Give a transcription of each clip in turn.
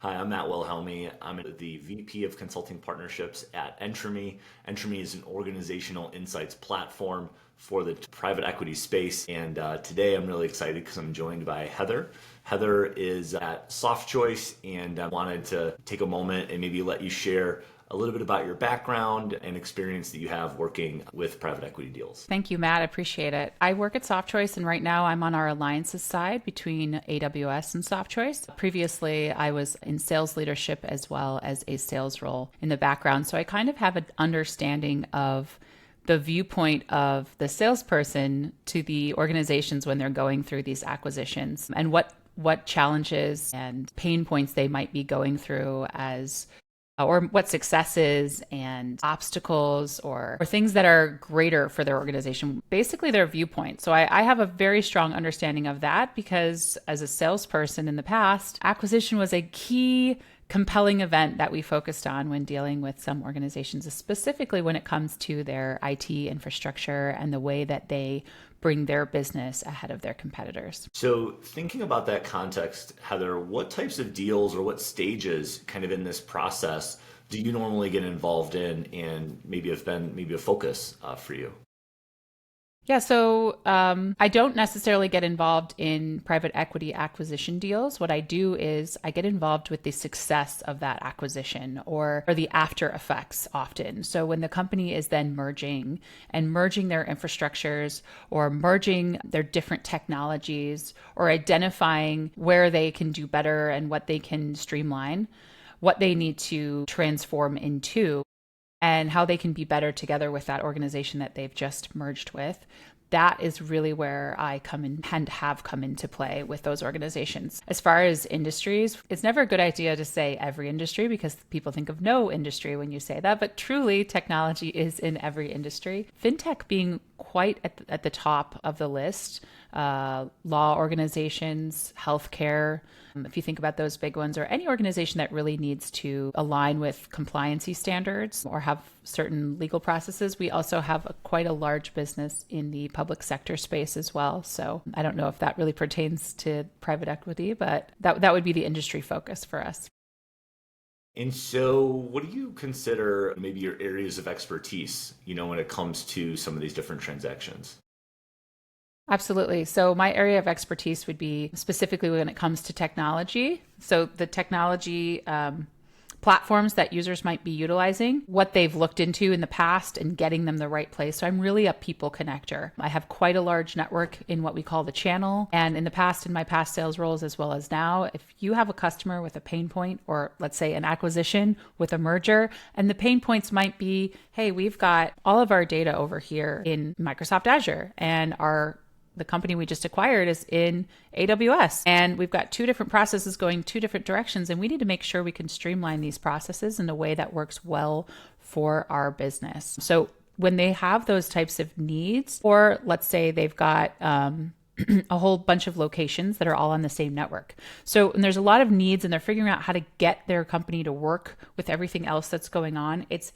Hi, I'm Matt Wilhelmi. I'm the VP of Consulting Partnerships at Entromy. Entromy is an organizational insights platform for the private equity space. And today I'm really excited because I'm joined by Heather. Heather is at Softchoice, and I wanted to take a moment and maybe let you share a little bit about your background and experience that you have working with private equity deals. Thank you, Matt. I appreciate it. I work at Softchoice, and right now I'm on our alliances side between AWS and Softchoice. Previously, I was in sales leadership as well as a sales role in the background. So I kind of have an understanding of the viewpoint of the salesperson to the organizations when they're going through these acquisitions and what challenges and pain points they might be going through as or what successes and obstacles or things that are greater for their organization, basically their viewpoint. So I have a very strong understanding of that because as a salesperson in the past, acquisition was a key compelling event that we focused on when dealing with some organizations, specifically when it comes to their IT infrastructure and the way that they bring their business ahead of their competitors. So thinking about that context, Heather, what types of deals or what stages kind of in this process do you normally get involved in and maybe have been maybe a focus for you? Yeah, so I don't necessarily get involved in private equity acquisition deals. What I do is I get involved with the success of that acquisition or the after effects often. So when the company is then merging and merging their infrastructures or merging their different technologies or identifying where they can do better and what they can streamline, what they need to transform into, and how they can be better together with that organization that they've just merged with. That is really where I come in and have come into play with those organizations. As far as industries, it's never a good idea to say every industry because people think of no industry when you say that, but truly technology is in every industry. Fintech being quite at the top of the list, law organizations, healthcare. If you think about those big ones, or any organization that really needs to align with compliancy standards or have certain legal processes, we also have quite a large business in the public sector space as well. So I don't know if that really pertains to private equity, but that would be the industry focus for us. And so what do you consider maybe your areas of expertise, when it comes to some of these different transactions? Absolutely. So my area of expertise would be specifically when it comes to technology. So the technology platforms that users might be utilizing, what they've looked into in the past and getting them the right place. So I'm really a people connector. I have quite a large network in what we call the channel. And in the past, in my past sales roles, as well as now, if you have a customer with a pain point, or let's say an acquisition with a merger, and the pain points might be, hey, we've got all of our data over here in Microsoft Azure, and the company we just acquired is in AWS. And we've got two different processes going two different directions. And we need to make sure we can streamline these processes in a way that works well for our business. So when they have those types of needs, or let's say they've got a whole bunch of locations that are all on the same network. So and there's a lot of needs and they're figuring out how to get their company to work with everything else that's going on. It's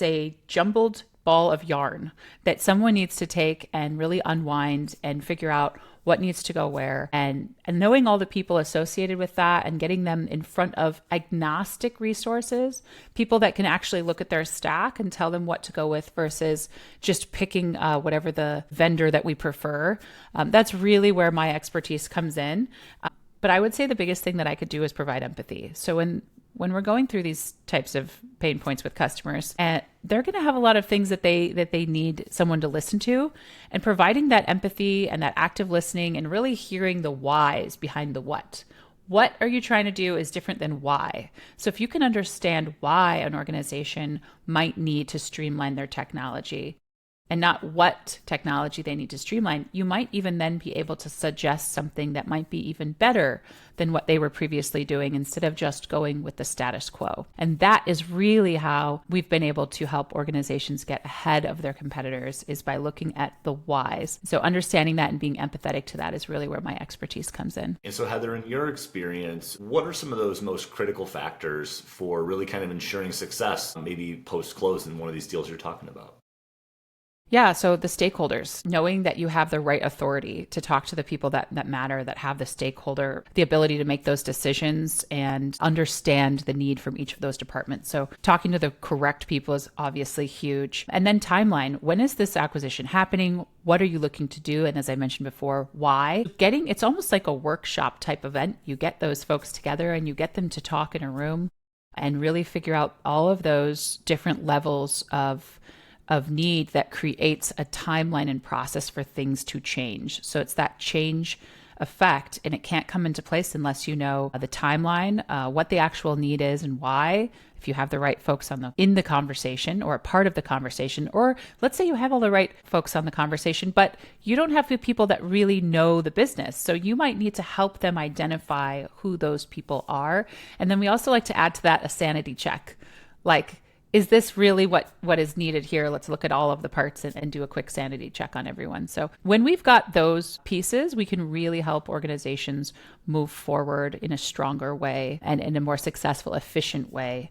a jumbled ball of yarn that someone needs to take and really unwind and figure out what needs to go where, and knowing all the people associated with that and getting them in front of agnostic resources, people that can actually look at their stack and tell them what to go with versus just picking whatever the vendor that we prefer. That's really where my expertise comes in. But I would say the biggest thing that I could do is provide empathy. So when we're going through these types of pain points with customers, and they're going to have a lot of things that they need someone to listen to, and providing that empathy and that active listening and really hearing the whys behind the what. What are you trying to do is different than why. So if you can understand why an organization might need to streamline their technology, and not what technology they need to streamline, you might even then be able to suggest something that might be even better than what they were previously doing instead of just going with the status quo. And that is really how we've been able to help organizations get ahead of their competitors, is by looking at the whys. So understanding that and being empathetic to that is really where my expertise comes in. And so Heather, in your experience, what are some of those most critical factors for really kind of ensuring success, maybe post-close in one of these deals you're talking about? Yeah, so the stakeholders, knowing that you have the right authority to talk to the people that matter, that have the stakeholder, the ability to make those decisions and understand the need from each of those departments. So talking to the correct people is obviously huge. And then timeline. When is this acquisition happening? What are you looking to do? And as I mentioned before, why? It's almost like a workshop type event. You get those folks together and you get them to talk in a room and really figure out all of those different levels of need that creates a timeline and process for things to change. So it's that change effect, and it can't come into place unless you know the timeline, what the actual need is and why. If you have the right folks in the conversation or a part of the conversation, or let's say you have all the right folks on the conversation, but you don't have the people that really know the business. So you might need to help them identify who those people are. And then we also like to add to that a sanity check. Like, is this really what is needed here? Let's look at all of the parts and do a quick sanity check on everyone. So when we've got those pieces, we can really help organizations move forward in a stronger way and in a more successful, efficient way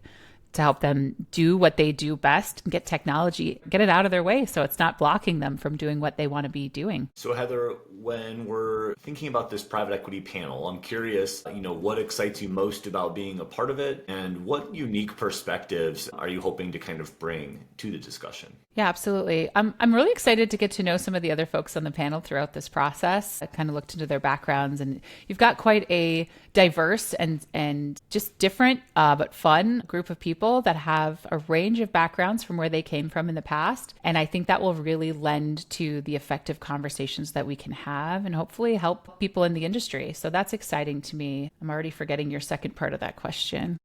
to help them do what they do best and get technology, get it out of their way so it's not blocking them from doing what they want to be doing. So Heather, when we're thinking about this private equity panel, I'm curious, what excites you most about being a part of it, and what unique perspectives are you hoping to kind of bring to the discussion? Yeah, absolutely. I'm really excited to get to know some of the other folks on the panel throughout this process. I kind of looked into their backgrounds, and you've got quite a diverse and just different but fun group of people that have a range of backgrounds from where they came from in the past. And I think that will really lend to the effective conversations that we can have and hopefully help people in the industry. So that's exciting to me. I'm already forgetting your second part of that question.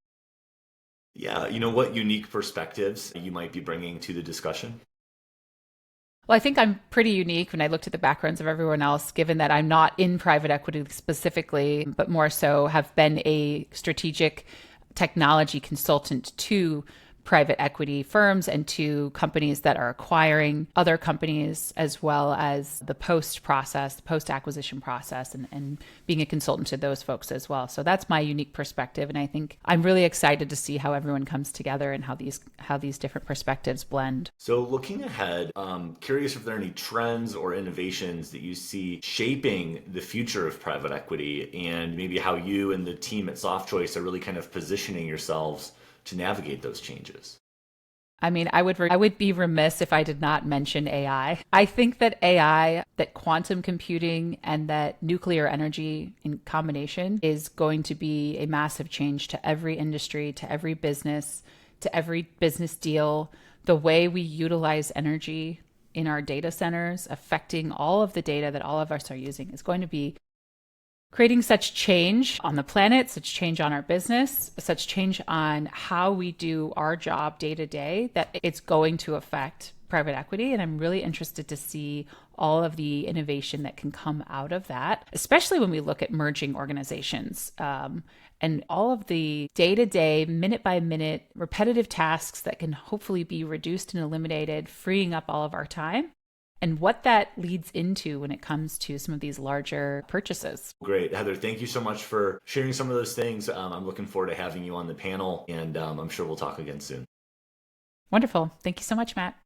Yeah, what unique perspectives you might be bringing to the discussion? Well, I think I'm pretty unique when I looked at the backgrounds of everyone else, given that I'm not in private equity specifically, but more so have been a strategic technology consultant to private equity firms and to companies that are acquiring other companies, as well as the post-acquisition process, and being a consultant to those folks as well. So that's my unique perspective. And I think I'm really excited to see how everyone comes together and how these different perspectives blend. So looking ahead, curious if there are any trends or innovations that you see shaping the future of private equity, and maybe how you and the team at Softchoice are really kind of positioning yourselves to navigate those changes. I mean, I would be remiss if I did not mention AI. I think that AI, that quantum computing and that nuclear energy in combination is going to be a massive change to every industry, to every business deal. The way we utilize energy in our data centers, affecting all of the data that all of us are using, is going to be creating such change on the planet, such change on our business, such change on how we do our job day to day, that it's going to affect private equity. And I'm really interested to see all of the innovation that can come out of that, especially when we look at merging organizations and all of the day-to-day, minute-by-minute repetitive tasks that can hopefully be reduced and eliminated, freeing up all of our time, and what that leads into when it comes to some of these larger purchases. Great. Heather, thank you so much for sharing some of those things. I'm looking forward to having you on the panel, and I'm sure we'll talk again soon. Wonderful. Thank you so much, Matt.